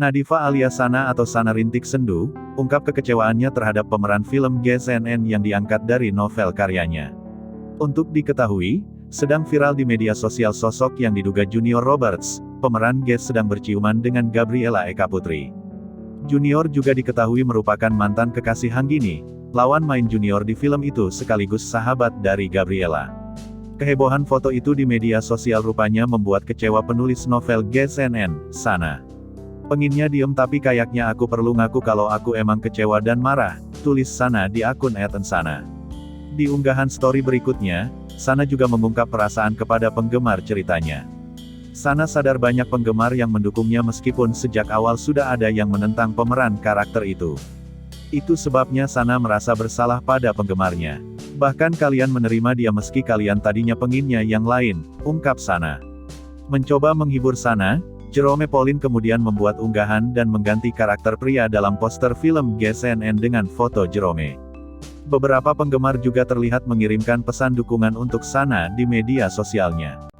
Nadifa alias Sana atau Sana Rintik Sendu, ungkap kekecewaannya terhadap pemeran film GSNN yang diangkat dari novel karyanya. Untuk diketahui, sedang viral di media sosial sosok yang diduga Junior Roberts, pemeran GES sedang berciuman dengan Gabriela Eka Putri. Junior juga diketahui merupakan mantan kekasih Hanggini, lawan main Junior di film itu sekaligus sahabat dari Gabriela. Kehebohan foto itu di media sosial rupanya membuat kecewa penulis novel GSNN, Sana. Pengennya diem tapi kayaknya aku perlu ngaku kalau aku emang kecewa dan marah, tulis Sana di akun @ensana. Di unggahan story berikutnya, Sana juga mengungkap perasaan kepada penggemar ceritanya. Sana sadar banyak penggemar yang mendukungnya meskipun sejak awal sudah ada yang menentang pemeran karakter itu. Itu sebabnya Sana merasa bersalah pada penggemarnya. Bahkan kalian menerima dia meski kalian tadinya penginnya yang lain, ungkap Sana. Mencoba menghibur Sana, Jerome Pauline kemudian membuat unggahan dan mengganti karakter pria dalam poster film GSNN dengan foto Jerome. Beberapa penggemar juga terlihat mengirimkan pesan dukungan untuk Sana di media sosialnya.